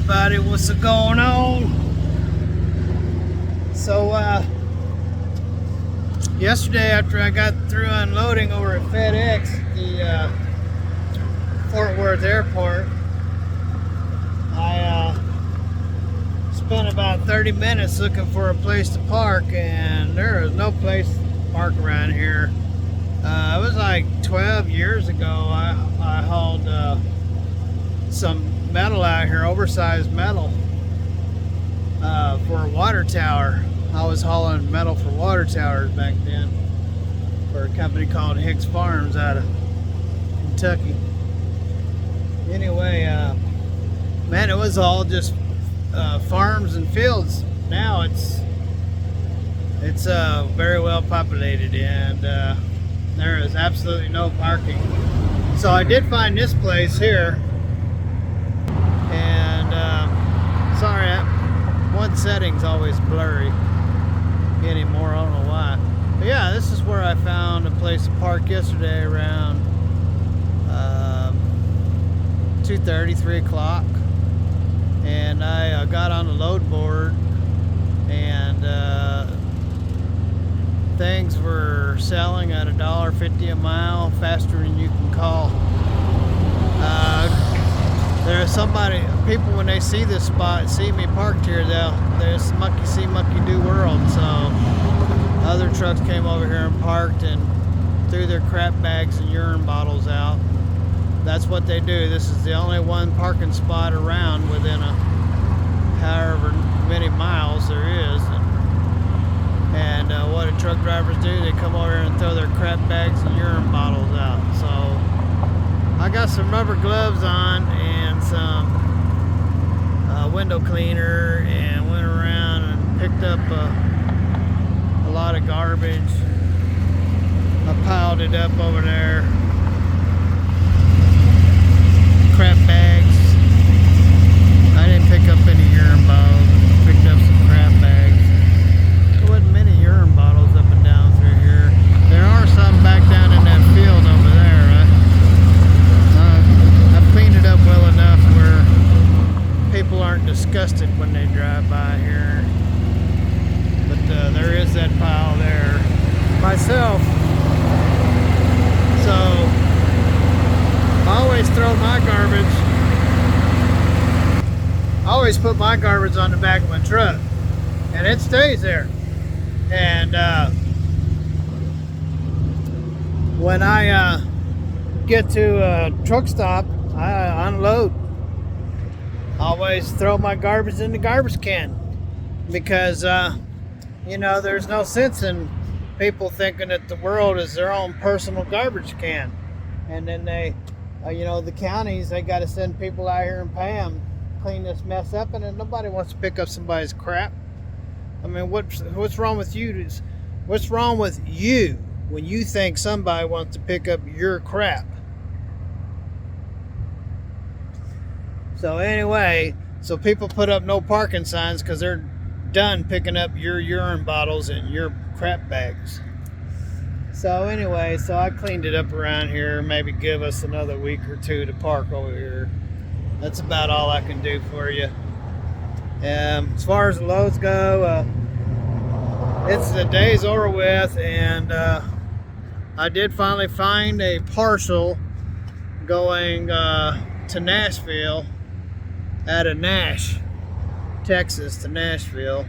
everybody, what's going on? So yesterday after I got through unloading over at FedEx at the Fort Worth airport, I spent about 30 minutes looking for a place to park, and there is no place to park around here. It was like 12 years ago. I hauled some metal out here, oversized metal, for a water tower. I was hauling metal for water towers back then for a company called Hicks Farms out of Kentucky. Anyway, man, it was all just farms and fields. Now it's very well populated, and there is absolutely no parking. So I did find this place here, and sorry, one setting's always blurry anymore. I don't know why. But yeah, this is where I found a place to park yesterday around 2:30, 3 o'clock, and I got on the load board, and things were selling at $1.50 a mile, faster than you can call. There's people when they see this spot, see me parked here, there's monkey see, monkey do world. So other trucks came over here and parked and threw their crap bags and urine bottles out. That's what they do. This is the only one parking spot around within however many miles there is. And what do truck drivers do? They come over here and throw their crap bags and urine bottles out. So I got some rubber gloves on and some window cleaner, and went around and picked up a lot of garbage. I piled it up over there. Crap bags. I didn't pick up any urine bottles. I picked up some crap bags. There wasn't many urine bottles up and down through here. There are some back down in that field over there. I've cleaned it up well enough where people aren't disgusted when they drive by here. But there is that pile there. Myself. So I always throw my garbage. I always put my garbage on the back of my truck, and it stays there. And when I get to a truck stop, I unload. I always throw my garbage in the garbage can, because you know, there's no sense in people thinking that the world is their own personal garbage can. And then they, you know, the counties, they got to send people out here and pay them clean this mess up, and then nobody wants to pick up somebody's crap. I mean, what's wrong with you? What's wrong with you when you think somebody wants to pick up your crap? So anyway, so people put up no parking signs because they're done picking up your urine bottles and your crap bags. So anyway, so I cleaned it up around here. Maybe give us another week or two to park over here. That's about all I can do for you. As far as the loads go, the day's over with, and I did finally find a parcel going to Nashville, out of Nash, Texas to Nashville,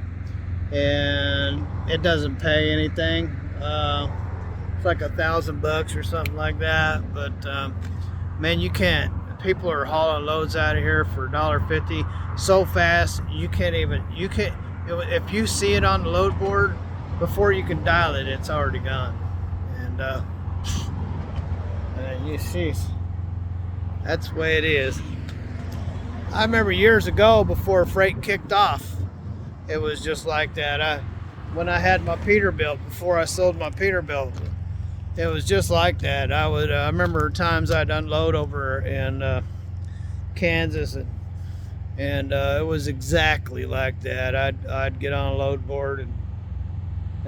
and it doesn't pay anything. It's like $1,000 or something like that. But man, you can't. People are hauling loads out of here for $1.50 so fast you can't. If you see it on the load board before you can dial it, it's already gone. And you see, that's the way it is. I remember years ago, before freight kicked off, it was just like that. When I had my Peterbilt, before I sold my Peterbilt, it was just like that. I remember times I'd unload over in Kansas, and it was exactly like that. I'd get on a load board and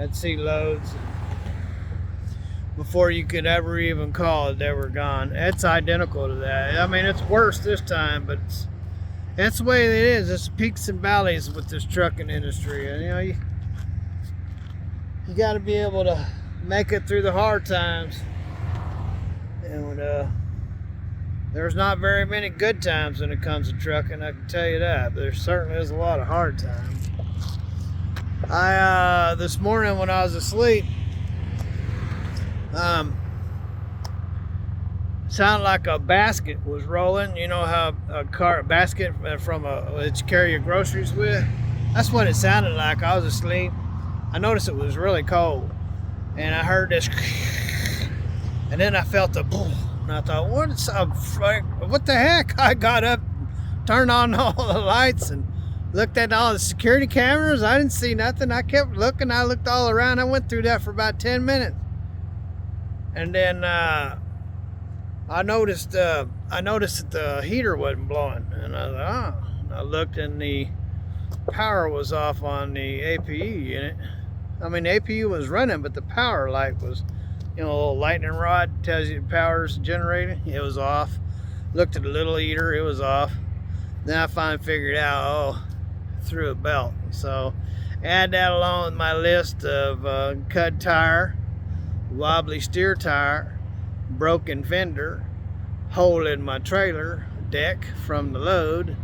I'd see loads. Before you could ever even call it, they were gone. It's identical to that. I mean, it's worse this time, but That's the way it is. It's peaks and valleys with this trucking industry. And, you know, you got to be able to make it through the hard times. And there's not very many good times when it comes to trucking, I can tell you that. But there certainly is a lot of hard times. This morning when I was asleep, sounded like a basket was rolling. You know how a basket from that you carry your groceries with? That's what it sounded like. I was asleep. I noticed it was really cold, and I heard this, and then I felt the boom, and I thought, what the heck? I got up, turned on all the lights, and looked at all the security cameras. I didn't see nothing. I kept looking. I looked all around. I went through that for about 10 minutes, and then I noticed that the heater wasn't blowing, and I thought, oh. And I looked, and the power was off on the APU unit. I mean, the APU was running, but the power light was, you know, a little lightning rod tells you the power's generating. It was off. Looked at the little heater, it was off. Then I finally figured out, oh, through a belt. So add that along with my list of cut tire, wobbly steer tire, broken fender, hole in my trailer deck from the load,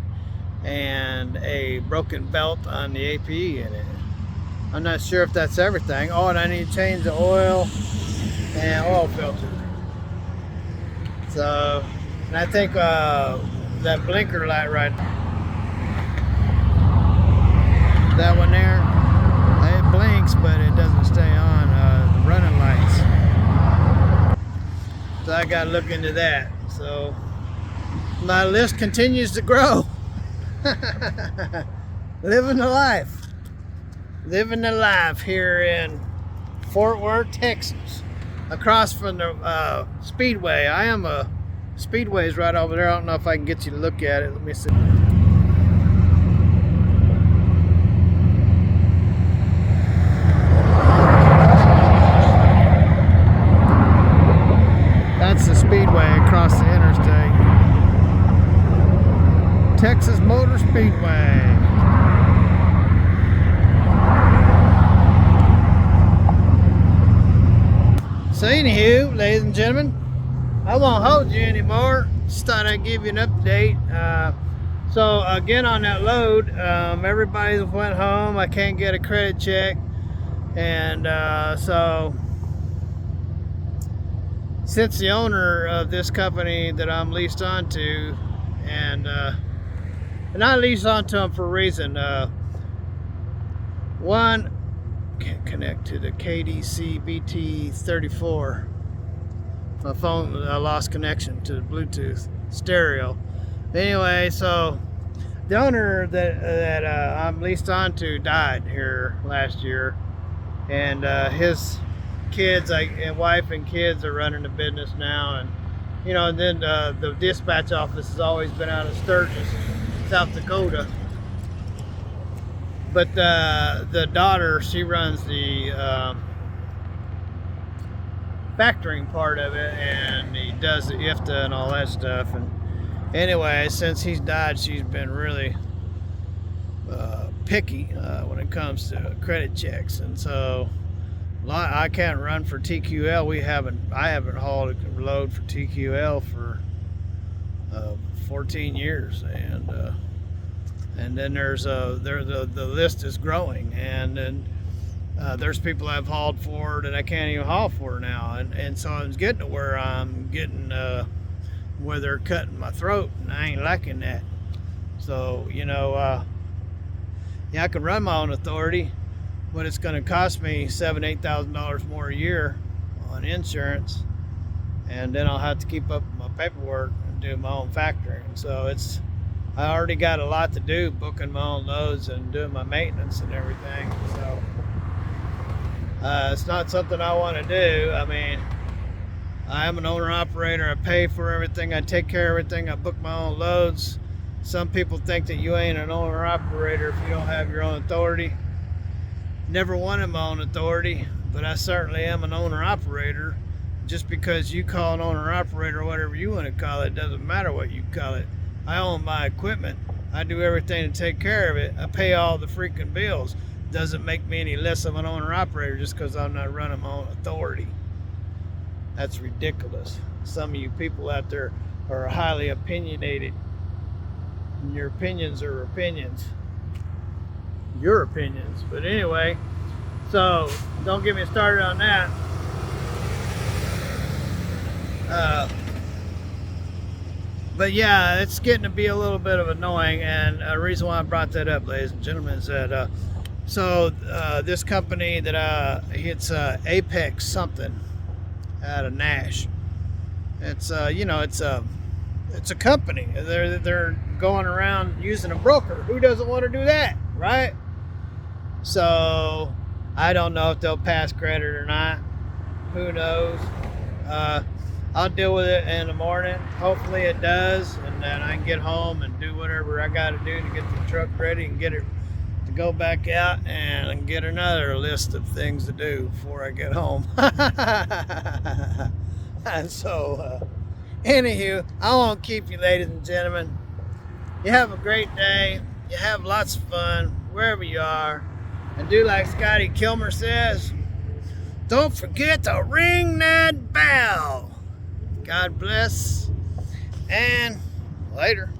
and a broken belt on the APU unit. I'm not sure if that's everything. Oh, and I need to change the oil and oil filter. So, and I think that blinker light right, that one there, it blinks, but it doesn't stay on the running lights. So I got to look into that. So my list continues to grow. Living the life. Living the life here in Fort Worth, Texas. Across from the Speedway. Speedway's right over there. I don't know if I can get you to look at it. Let me see. That's the Speedway across the interstate. Texas Motor Speedway. So anywho, ladies and gentlemen, I won't hold you anymore. Just thought I'd give you an update. So again on that load, everybody went home. I can't get a credit check. And so since the owner of this company that I'm leased onto, and I leased onto them for a reason. One, can't connect to the KDC BT34. My phone, I lost connection to the Bluetooth stereo. Anyway, so the owner that I'm leased onto died here last year, and his kids, and wife and kids are running the business now, and you know, and then the dispatch office has always been out of Sturgis, South Dakota. But the daughter, she runs the factoring part of it, and he does the IFTA and all that stuff. And anyway, since he's died, she's been really picky when it comes to credit checks, and so I can't run for TQL. I haven't hauled a load for TQL for 14 years, and then there's the list is growing, and then there's people I've hauled for that I can't even haul for now, and so I'm getting to where I'm getting where they're cutting my throat, and I ain't liking that. So you know, yeah, I can run my own authority, but it's going to cost me $7,000-8,000 more a year on insurance, and then I'll have to keep up my paperwork and do my own factoring. So I already got a lot to do, booking my own loads and doing my maintenance and everything. So it's not something I want to do. I mean, I am an owner operator. I pay for everything. I take care of everything. I book my own loads. Some people think that you ain't an owner operator if you don't have your own authority. Never wanted my own authority, but I certainly am an owner operator. Just because you call an owner operator or whatever you want to call it, doesn't matter what you call it. I own my equipment. I do everything to take care of it. I pay all the freaking bills. Doesn't make me any less of an owner-operator just because I'm not running my own authority. That's ridiculous. Some of you people out there are highly opinionated. And your opinions are opinions. Your opinions. But anyway, so don't get me started on that. But yeah, it's getting to be a little bit of annoying, and the reason why I brought that up, ladies and gentlemen, is that this company that it's Apex something out of Nash. It's it's a company. They're going around using a broker. Who doesn't want to do that, right? So I don't know if they'll pass credit or not. Who knows? I'll deal with it in the morning. Hopefully it does, and then I can get home and do whatever I got to do to get the truck ready and get it to go back out and get another list of things to do before I get home. And so, anywho, I won't keep you, ladies and gentlemen. You have a great day. You have lots of fun wherever you are. And do like Scotty Kilmer says, don't forget to ring that bell. God bless, and later.